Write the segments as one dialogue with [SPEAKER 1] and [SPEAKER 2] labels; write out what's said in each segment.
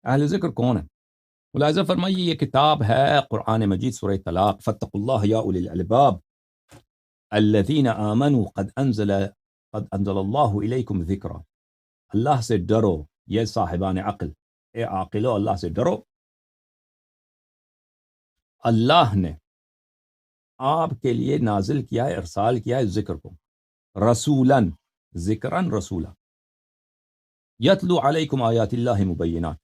[SPEAKER 1] اہل ذکر کون ہے؟ ملاحظہ فرمائیے یہ کتاب ہے قرآن مجید سورہ طلاق، فاتقوا اللہ یا اولی الالباب الذین آمنوا قد انزل اللہ الیکم ذکرا، اللہ سے ڈرو یہ صاحبان عقل، اے عاقلو اللہ سے ڈرو، اللہ نے آپ کے لیے نازل کیا ہے، ارسال کیا ہے ذکر کو، رسولاً، ذکراً رسولا، یتلو علیکم آیات اللہ مبینات،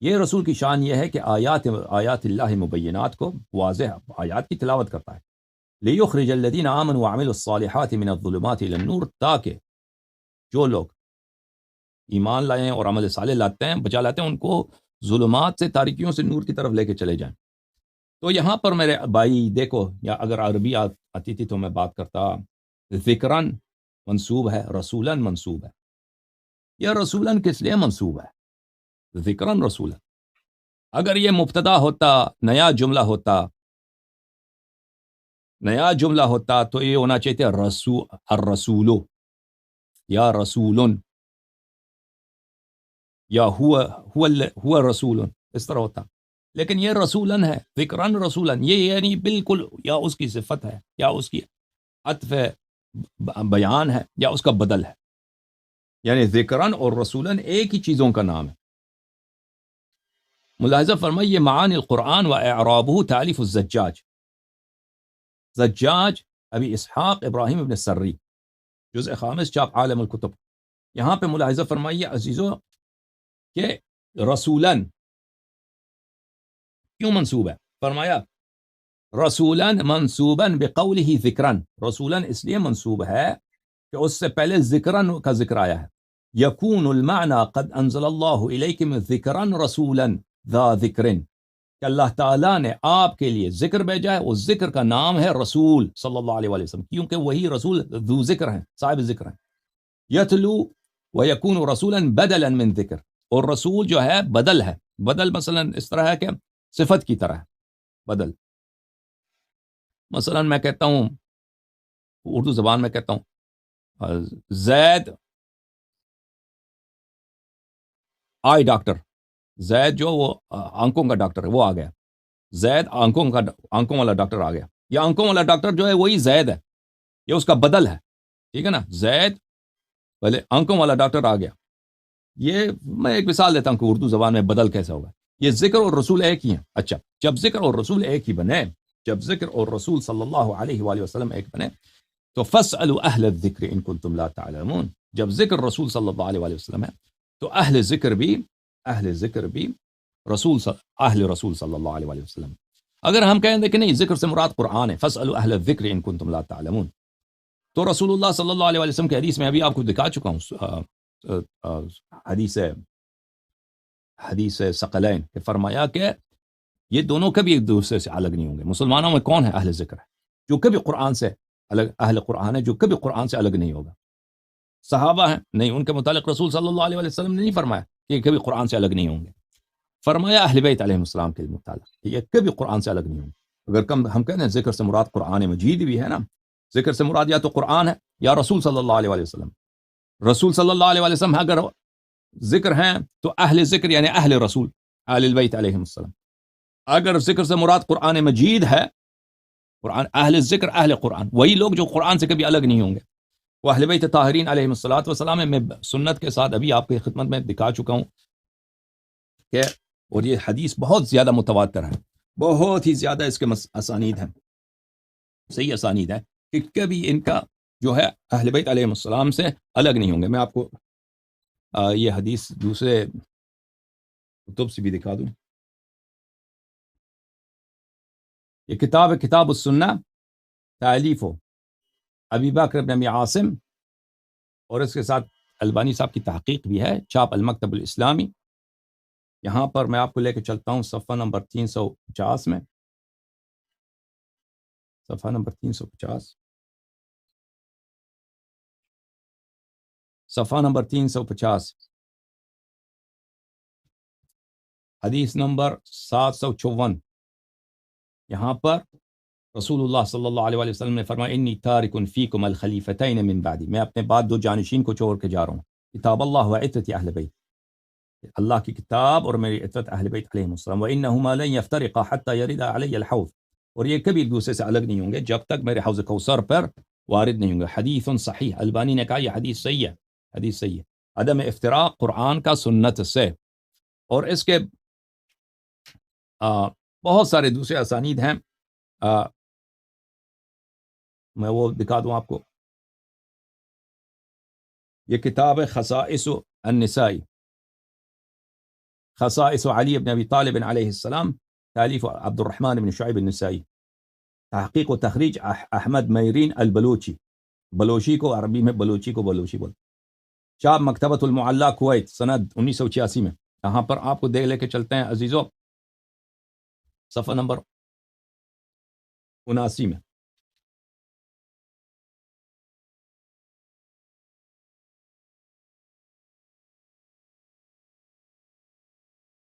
[SPEAKER 1] یہ رسول کی شان یہ ہے کہ آیات اللہ مبینات کو، واضح آیات کی تلاوت کرتا ہے، لیخرج الذین آمنوا وعملوا الصالحات من الظلمات الی النور، تاکہ جو لوگ ایمان لائے ہیں اور عمل صالح لاتے ہیں، بچا لاتے ہیں، ان کو ظلمات سے، تاریکیوں سے نور کی طرف لے کے چلے جائیں۔ تو یہاں پر میرے بھائی دیکھو، یا اگر عربی آتی تھی تو میں بات کرتا، ذکراً منصوب ہے، رسولاً منصوب ہے، یہ رسولاً کس لیے منصوب ہے؟ ذکراً رسولاً، اگر یہ مبتدا ہوتا، نیا جملہ ہوتا تو یہ ہونا چاہیے تھا الرسولو یا رسولن یا ہوا رسول، اس طرح ہوتا، لیکن یہ رسولن ہے، ذکراً رسولن، یہ یعنی بالکل یا اس کی صفت ہے، یا اس کی عطف بیان ہے، یا اس کا بدل ہے، یعنی ذکراً اور رسولن ایک ہی چیزوں کا نام ہے۔ ملاحظہ فرمائیے معانی القرآن و اعرابہ تالیف الزجاج، زجاج ابی اسحاق ابراہیم ابن سری، جزء خامس، چاپ عالم الکتب۔ یہاں پہ ملاحظہ فرمائیے عزیزو کہ رسولن کیوں منصوب ہے؟ فرمایا رسولن منصوباً بقولہ ذکرن، رسولن اس لیے منصوب ہے کہ اس سے پہلے ذکرن کا ذکر آیا ہے، یکون المعنی قد انزل اللہ الیکم ذکرن رسولا ذا ذکرن، کہ اللہ تعالیٰ نے آپ کے لیے ذکر بھیجا ہے، اس ذکر کا نام ہے رسول صلی اللہ علیہ وسلم، کیونکہ وہی رسول ذو ذکر ہیں، صاحب ذکر ہیں۔ یتلو ویکون رسولا بدلا من ذکر، اور رسول جو ہے بدل ہے، بدل مثلا اس طرح ہے کہ صفت کی طرح ہے بدل، مثلا میں کہتا ہوں، اردو زبان میں کہتا ہوں زید آئی ڈاکٹر، زید جو وہ آنکھوں کا ڈاکٹر ہے وہ آ گیا، زید آنکھوں والا ڈاکٹر آ گیا، یا آنکھوں والا ڈاکٹر جو ہے وہی زید ہے، یہ اس کا بدل ہے، ٹھیک ہے نا، زید پہلے آنکھوں والا ڈاکٹر آ گیا۔ یہ میں ایک مثال دیتا ہوں کہ اردو زبان میں بدل کیسے ہوگا۔ یہ ذکر اور رسول ایک ہی ہیں، اچھا جب ذکر اور رسول ایک ہی بنے، جب ذکر اور رسول صلی اللہ علیہ وآلہ وسلم ایک بنے تو فاسألوا اہل الذکر ان کنتم لا تعلمون، جب ذکر رسول صلی اللہ علیہ وآلہ وسلم ہے تو اہل ذکر بھی اہل رسول صلی اللہ علیہ وآلہ وسلم۔ اگر ہم کہیں کہ نہیں ذکر سے مراد قرآن ہے، فاسألوا اہل الذکر ان کنتم لا تعلمون، تو رسول اللہ صلی اللہ علیہ وآلہ وسلم کی حدیث میں ابھی آپ کو دکھا چکا ہوں، حدیث ثقلین کہ فرمایا کہ یہ دونوں کبھی ایک دوسرے سے الگ نہیں ہوں گے۔ مسلمانوں میں کون ہے اہل ذکر ہے؟ جو کبھی قرآن سے الگ، اہل قرآن ہے جو کبھی قرآن سے الگ نہیں ہوگا۔ صحابہ ہیں، نہیں، ان کے متعلق رسول صلی اللہ علیہ وسلم نے نہیں فرمایا کہ یہ کبھی قرآن سے الگ نہیں ہوں گے، فرمایا اہل بیت علیہ السلام کے متعلق کہ یہ کبھی قرآن سے الگ نہیں ہوں گے۔ اگر ہم کہتے ہیں ذکر سے مراد قرآن مجید بھی ہے نا، ذکر سے مراد یا تو قرآن ہے یا رسول صلی اللہ علیہ وسلم، رسول صلی اللہ علیہ وسلم اگر ذکر ہیں تو اہل ذکر یعنی اہل رسول، اہل البیت علیہ السلام۔ اگر ذکر سے مراد قرآن مجید ہے، قرآن، اہل ذکر اہل قرآن، وہی لوگ جو قرآن سے کبھی الگ نہیں ہوں گے، وہ اہل بیت طاہرین علیہ الصلوۃ والسلام ہے۔ میں سنت کے ساتھ ابھی آپ کی خدمت میں دکھا چکا ہوں کہ، اور یہ حدیث بہت زیادہ متواتر ہے، بہت ہی زیادہ اس کے اسانید ہیں، صحیح اسانید ہے کہ کبھی ان کا جو ہے اہل بیت علیہ السلام سے الگ نہیں ہوں گے۔ میں آپ کو یہ حدیث دوسرے کتب سے بھی دکھا دوں۔ یہ کتاب ہے کتاب السنہ، تالیف ابی بکر بن ابی عاصم، اور اس کے ساتھ البانی صاحب کی تحقیق بھی ہے، چاپ المکتب الاسلامی۔ یہاں پر میں آپ کو لے کے چلتا ہوں صفحہ نمبر 350 میں، صفحہ نمبر 350، صفحہ نمبر 350، حدیث نمبر 754۔ یہاں پر رسول اللہ صلی اللہ علیہ وسلم نے فرمایا انی تارک فیکم الخلیفتین من بعدی، میں اپنے بعد دو جانشین کو چھوڑ کے جا رہا ہوں، کتاب اللہ و عترت اہل بیت، اللہ کی کتاب اور میری عترت اہل بیت علیہم السلام، وَإِنَّهُمَا لَن يَفْتَرِقَا حَتَّى يَرِدَ عَلَيَّ الْحَوْض، اور یہ کبھی ایک دوسرے سے الگ نہیں ہوں گے جب تک میرے حوض کوثر پر وارد نہیں ہوں گے۔ حدیث صحیح، البانی نے کہا یہ حدیث صحیح ہے، حدیث صحیح ہے۔ عدم افتراق قرآن کا سنت سے، اور اس کے بہت سارے دوسرے اسانید ہیں، میں وہ دکھا دوں آپ کو۔ یہ کتاب ہے خصائص النسائی، خصائص علی بن ابی طالب علیہ السلام، تالیف عبد الرحمن بن شعیب النسائی، تحقیق و تخریج احمد میرین البلوچی، بلوچی کو عربی میں بلوچی کو بلوچی بول، چاپ مکتبۃ المعلی کویت سند 1986 میں۔ یہاں پر آپ کو دیکھ لے کے چلتے ہیں عزیزو، صفحہ نمبر 79 میں۔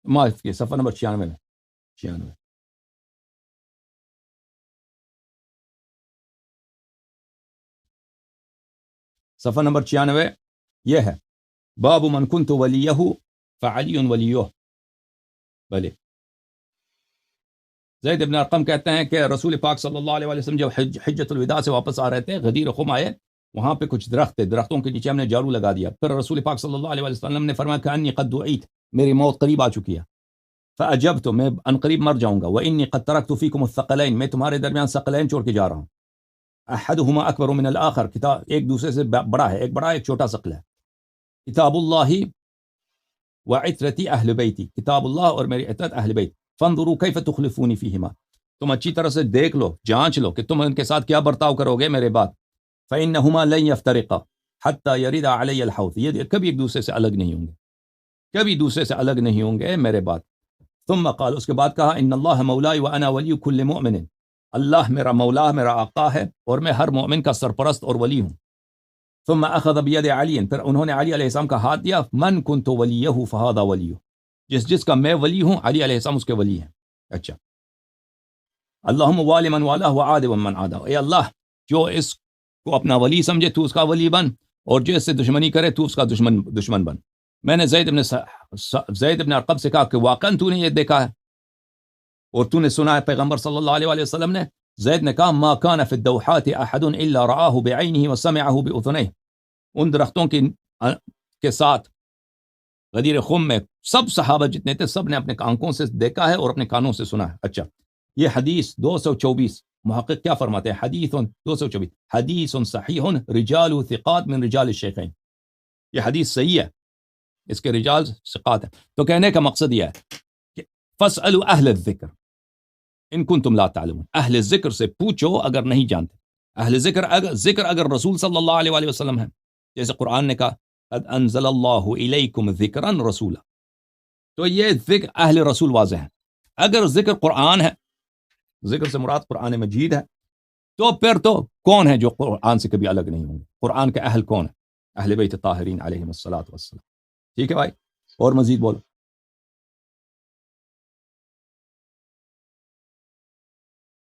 [SPEAKER 1] معاف کیے، صفحہ نمبر 96 میں، 96 صفحہ نمبر 96 یہ ہے، باب من کنت ولیہ فعلی ولیہ۔ بھلے زید بن ارقم کہتے ہیں کہ رسول پاک صلی اللہ علیہ وسلم جب حجۃ الوداع سے واپس آ رہے تھے، غدیر خم آئے، وہاں پہ کچھ درخت تھے، درختوں کے نیچے ہم نے جارو لگا دیا، پھر رسول پاک صلی اللہ علیہ وسلم نے فرمایا کہ انی قد دعیت، میری موت قریب آ چکی ہے، فاجبت، میں ان قریب مر جاؤں گا، وانی قد ترکت فیکم الثقلین، میں تمہارے درمیان ثقلین چھوڑ کے جا رہا ہوں، احدہما اکبر من الاخر، کتاب ایک دوسرے سے بڑا ہے، ایک بڑا ایک چھوٹا ثقل ہے، کتاب اللہ وعترتی اہل بیتی، کتاب اللہ اور میری عترت اہل بیت، فانظروا کیف تخلفونی فیہما، تم اچھی طرح سے دیکھ لو، جانچ لو کہ تم ان کے ساتھ کیا برتاؤ کرو گے میرے بعد، فإنہما لن یفترقا حتی یرد علی الحوض، یہ کبھی ایک دوسرے سے الگ نہیں ہوں گے، کبھی دوسرے سے الگ نہیں ہوں گے میرے بعد۔ ثم قال، اس کے بعد کہا، ان اللہ مولائی وانا ولی کل مؤمن، اللہ میرا مولا، میرا آقا ہے، اور میں ہر مومن کا سرپرست اور ولی ہوں۔ ثم اخذ بید علی، پھر انہوں نے علی علیہ السلام کا ہاتھ دیا، من کنت ولیہ فہذا ولیہ، جس کا میں ولی ہوں، علی علیہ السلام اس کے ولی ہیں۔ اچھا، اللہم والی من والہ وعاد من عادہ، اے اللہ جو اس کو اپنا ولی سمجھے تو اس کا ولی بن، اور جو اس سے دشمنی کرے تو اس کا دشمن بن۔ میں نے زید بن ارقم سے کہا کہ واقعاً تو نے یہ دیکھا ہے اور تو نے سنا ہے پیغمبر صلی اللہ علیہ وسلم نے؟ زید نے کہا، ما کان فی الدوحات احد الا رآہ بعینہ وسمعہ باذنیہ، ان درختوں کے ساتھ غدیر خم میں سب صحابہ جتنے تھے سب نے اپنے آنکھوں سے دیکھا ہے اور اپنے کانوں سے سنا ہے۔ اچھا، یہ حدیث 224، محقق کیا فرماتے ہیں؟ حدیث 224 حدیث صحیح رجال ثقات من رجال الشیخین، یہ حدیث صحیح ہے، اس کے رجال ثقات ہیں۔ تو کہنے کا مقصد یہ ہے کہ فاسألوا اہل الذکر ان کنتم لا تعلمون، اہل ذکر سے پوچھو اگر نہیں جانتے۔ اہل ذکر اگر رسول صلی اللہ علیہ وسلم ہے، جیسے قرآن نے کہا قد انزل اللہ الیکم ذکرا رسولا، تو یہ ذکر اہل رسول واضح ہے۔ اگر ذکر قرآن ہے، ذکر سے مراد قرآن مجید ہے، تو پھر تو کون ہے جو قرآن سے کبھی الگ نہیں ہوں گے؟ قرآن کے اہل کون ہے؟ اہل بیت طاہرین علیہم الصلاۃ والسلام۔ ٹھیک ہے بھائی، اور مزید بولو۔